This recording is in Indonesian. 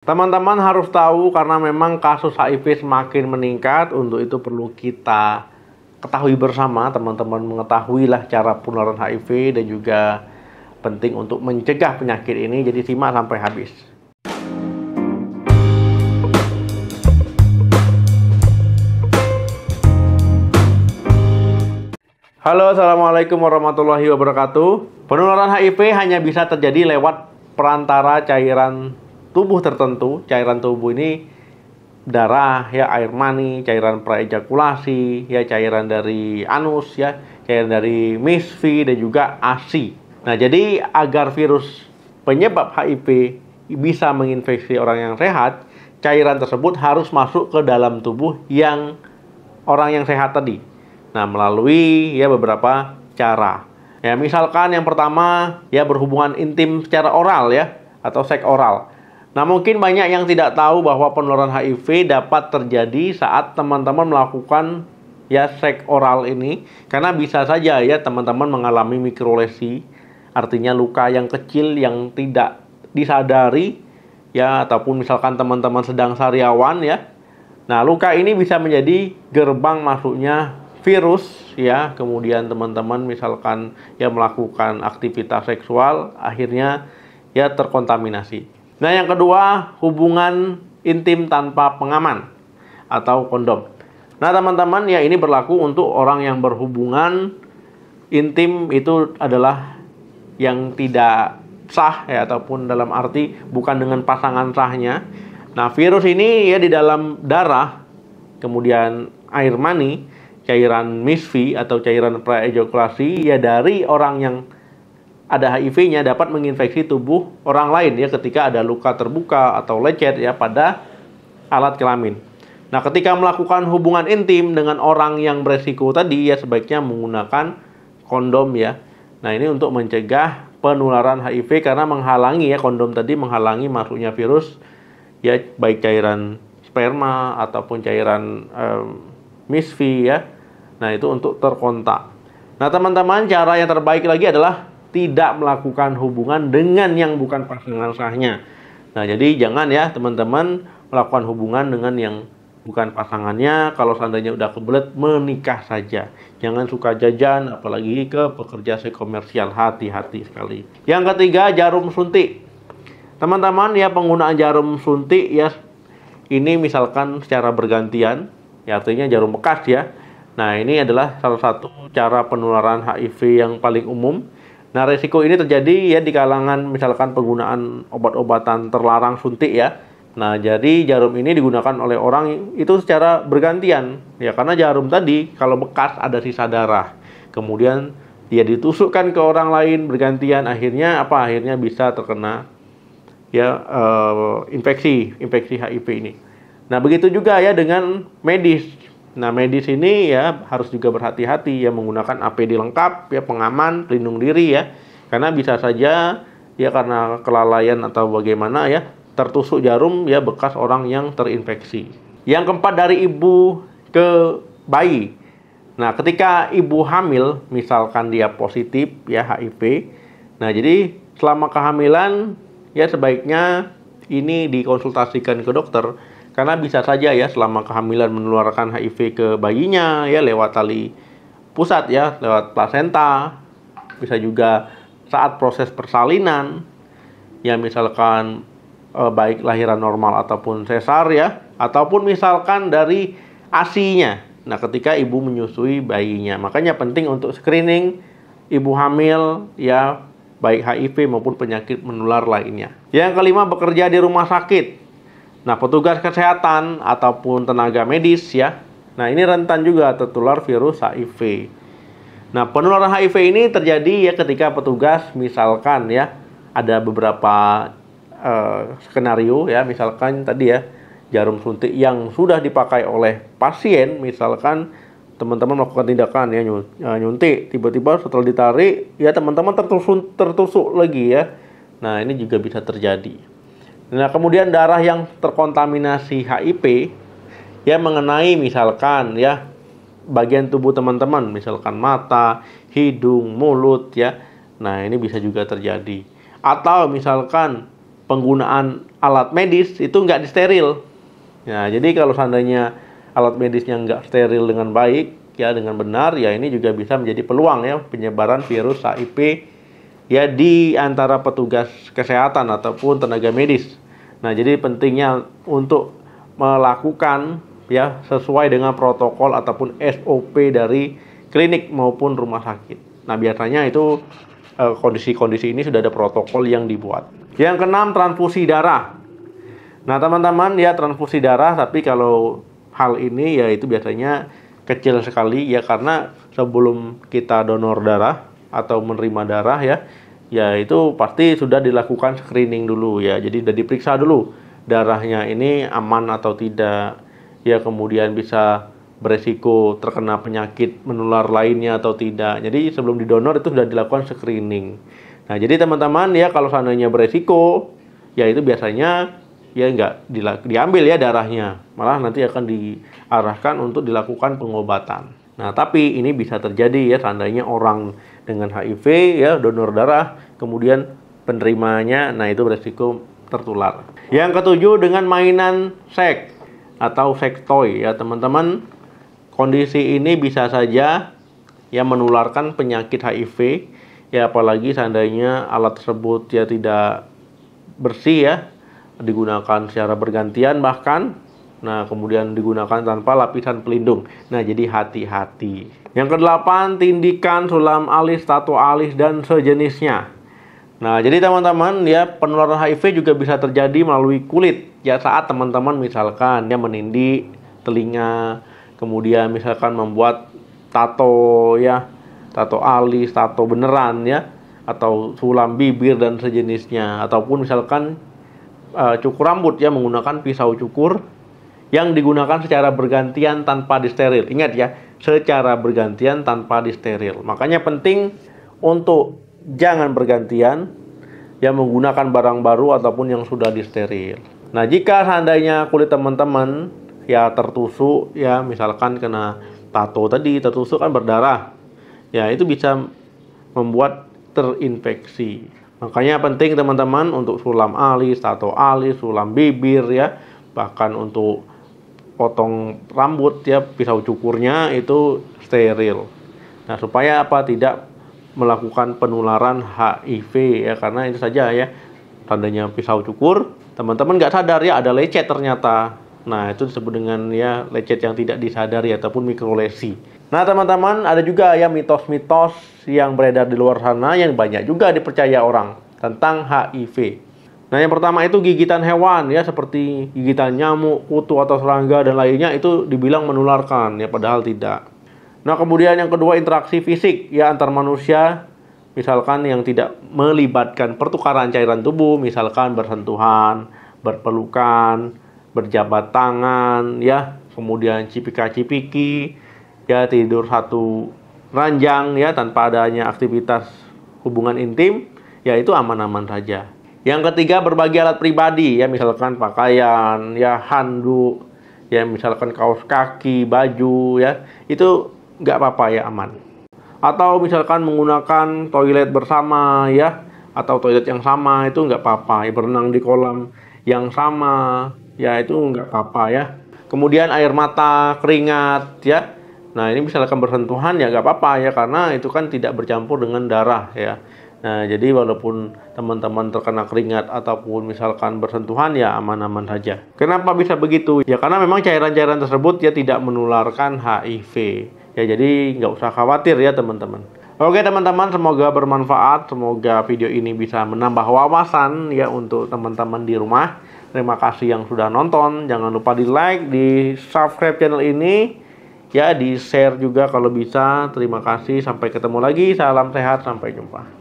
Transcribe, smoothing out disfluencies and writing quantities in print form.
Teman-teman harus tahu karena memang kasus HIV semakin meningkat. Untuk itu perlu kita ketahui bersama, teman-teman mengetahuilah cara penularan HIV dan juga penting untuk mencegah penyakit ini. Jadi simak sampai habis. Halo, assalamualaikum warahmatullahi wabarakatuh. Penularan HIV hanya bisa terjadi lewat perantara cairan tubuh tertentu. Cairan tubuh ini darah, ya, air mani, cairan praejakulasi, ya, cairan dari anus, ya, cairan dari misfi dan juga ASI. Nah, jadi agar virus penyebab HIV bisa menginfeksi orang yang sehat, cairan tersebut harus masuk ke dalam tubuh yang orang yang sehat tadi. Nah, melalui beberapa cara. Ya, misalkan yang pertama berhubungan intim secara oral atau seks oral. Nah, mungkin banyak yang tidak tahu bahwa penularan HIV dapat terjadi saat teman-teman melakukan seks oral ini, karena bisa saja teman-teman mengalami mikrolesi, artinya luka yang kecil yang tidak disadari ataupun misalkan teman-teman sedang sariawan Nah, luka ini bisa menjadi gerbang masuknya virus kemudian teman-teman misalkan melakukan aktivitas seksual, akhirnya terkontaminasi. Nah, yang kedua, hubungan intim tanpa pengaman atau kondom. Nah, teman-teman, ini berlaku untuk orang yang berhubungan intim itu adalah yang tidak sah ataupun dalam arti bukan dengan pasangan sahnya. Nah, virus ini di dalam darah, kemudian air mani, cairan misfi atau cairan praejakulasi dari orang yang ada HIV-nya dapat menginfeksi tubuh orang lain ketika ada luka terbuka atau lecet pada alat kelamin. Nah, ketika melakukan hubungan intim dengan orang yang beresiko tadi sebaiknya menggunakan kondom Nah, ini untuk mencegah penularan HIV karena menghalangi kondom tadi menghalangi masuknya virus baik cairan sperma ataupun cairan misfi Nah, itu untuk terkontak. Nah, teman-teman, cara yang terbaik lagi adalah tidak melakukan hubungan dengan yang bukan pasangan sahnya. Nah, jadi jangan teman-teman melakukan hubungan dengan yang bukan pasangannya. Kalau seandainya udah kebelet, menikah saja. Jangan suka jajan, apalagi ke pekerja seks komersial. Hati-hati sekali. Yang ketiga, jarum suntik. Teman-teman, penggunaan jarum suntik ini misalkan secara bergantian, artinya jarum bekas Nah, ini adalah salah satu cara penularan HIV yang paling umum. Nah, resiko ini terjadi di kalangan misalkan penggunaan obat-obatan terlarang suntik Nah, jadi jarum ini digunakan oleh orang itu secara bergantian karena jarum tadi kalau bekas ada sisa darah. Kemudian dia ditusukkan ke orang lain bergantian, akhirnya Akhirnya bisa terkena infeksi HIV ini. Nah, begitu juga dengan medis. Nah, medis ini harus juga berhati-hati menggunakan APD lengkap pengaman, pelindung diri karena bisa saja karena kelalaian atau bagaimana tertusuk jarum bekas orang yang terinfeksi. Yang keempat, dari ibu ke bayi. Nah, ketika ibu hamil misalkan dia positif HIV. Nah, jadi selama kehamilan sebaiknya ini dikonsultasikan ke dokter. Karena bisa saja selama kehamilan menularkan HIV ke bayinya lewat tali pusat lewat plasenta. Bisa juga saat proses persalinan misalkan baik lahiran normal ataupun sesar ataupun misalkan dari ASI-nya. Nah, ketika ibu menyusui bayinya. Makanya penting untuk screening ibu hamil baik HIV maupun penyakit menular lainnya. Yang kelima, bekerja di rumah sakit. Nah, petugas kesehatan ataupun tenaga medis Nah, ini rentan juga tertular virus HIV. Nah, penularan HIV ini terjadi ketika petugas misalkan ada beberapa skenario misalkan tadi jarum suntik yang sudah dipakai oleh pasien, misalkan teman-teman melakukan tindakan nyuntik, tiba-tiba setelah ditarik teman-teman tertusuk lagi Nah, ini juga bisa terjadi. Nah, kemudian darah yang terkontaminasi HIV mengenai misalkan bagian tubuh teman-teman, misalkan mata, hidung, mulut Nah, ini bisa juga terjadi. Atau misalkan penggunaan alat medis itu nggak disteril. Nah, jadi kalau seandainya alat medisnya nggak steril dengan baik, ya dengan benar, ya ini juga bisa menjadi peluang ya penyebaran virus HIV ya di antara petugas kesehatan ataupun tenaga medis. Nah, jadi pentingnya untuk melakukan ya sesuai dengan protokol ataupun SOP dari klinik maupun rumah sakit. Nah, biasanya itu kondisi-kondisi ini sudah ada protokol yang dibuat. Yang keenam, transfusi darah. Nah, teman-teman, ya transfusi darah, tapi kalau hal ini ya itu biasanya kecil sekali ya, karena sebelum kita donor darah atau menerima darah ya itu pasti sudah dilakukan screening dulu ya. Jadi sudah diperiksa dulu darahnya ini aman atau tidak. Ya, kemudian bisa beresiko terkena penyakit menular lainnya atau tidak. Jadi sebelum didonor itu sudah dilakukan screening. Nah, jadi teman-teman ya kalau seandainya beresiko, ya itu biasanya ya nggak diambil ya darahnya. Malah nanti akan diarahkan untuk dilakukan pengobatan. Nah, tapi ini bisa terjadi ya seandainya orang dengan HIV ya donor darah, kemudian penerimanya, nah itu beresiko tertular. Yang ketujuh, dengan mainan seks atau sex toy ya teman-teman. Kondisi ini bisa saja ya menularkan penyakit HIV ya, apalagi seandainya alat tersebut ya tidak bersih ya, digunakan secara bergantian bahkan. Nah, kemudian digunakan tanpa lapisan pelindung. Nah, jadi hati-hati. Yang kedelapan, tindikan, sulam alis, tato alis, dan sejenisnya. Nah, jadi teman-teman ya penularan HIV juga bisa terjadi melalui kulit ya, saat teman-teman misalkan ya menindih telinga, kemudian misalkan membuat tato ya, tato alis, tato beneran ya, atau sulam bibir dan sejenisnya, ataupun misalkan cukur rambut ya menggunakan pisau cukur yang digunakan secara bergantian tanpa disteril. Ingat ya, secara bergantian tanpa disteril. Makanya penting untuk jangan bergantian ya menggunakan barang baru ataupun yang sudah disteril. Nah, jika seandainya kulit teman-teman ya tertusuk ya, misalkan kena tato tadi, tertusuk kan berdarah. Ya, itu bisa membuat terinfeksi. Makanya penting teman-teman untuk sulam alis, tato alis, sulam bibir ya, bahkan untuk potong rambut ya, pisau cukurnya itu steril. Nah, supaya apa? Tidak melakukan penularan HIV ya, karena itu saja ya, tandanya pisau cukur, teman-teman nggak sadar ya ada lecet ternyata. Nah, itu disebut dengan ya lecet yang tidak disadari ataupun mikrolesi. Nah, teman-teman, ada juga ya mitos-mitos yang beredar di luar sana yang banyak juga dipercaya orang tentang HIV. Nah, yang pertama itu gigitan hewan ya, seperti gigitan nyamuk, kutu atau serangga dan lainnya itu dibilang menularkan ya, padahal tidak. Nah, kemudian yang kedua, interaksi fisik ya antar manusia, misalkan yang tidak melibatkan pertukaran cairan tubuh, misalkan bersentuhan, berpelukan, berjabat tangan ya, kemudian cipika-cipiki ya, tidur satu ranjang ya tanpa adanya aktivitas hubungan intim, ya itu aman-aman saja. Yang ketiga, berbagi alat pribadi ya, misalkan pakaian ya, handuk ya, misalkan kaos kaki, baju ya, itu nggak apa-apa ya, aman. Atau misalkan menggunakan toilet bersama ya, atau toilet yang sama, itu nggak apa-apa ya, berenang di kolam yang sama ya, itu nggak apa-apa ya. Kemudian air mata, keringat ya, nah ini misalkan bersentuhan ya nggak apa-apa ya, karena itu kan tidak bercampur dengan darah ya. Nah, jadi walaupun teman-teman terkena keringat ataupun misalkan bersentuhan ya aman-aman saja. Kenapa bisa begitu? Ya karena memang cairan-cairan tersebut ya tidak menularkan HIV. Ya, jadi nggak usah khawatir ya teman-teman. Oke teman-teman, semoga bermanfaat. Semoga video ini bisa menambah wawasan ya untuk teman-teman di rumah. Terima kasih yang sudah nonton. Jangan lupa di like, di subscribe channel ini. Ya, di share juga kalau bisa. Terima kasih. Sampai ketemu lagi. Salam sehat. Sampai jumpa.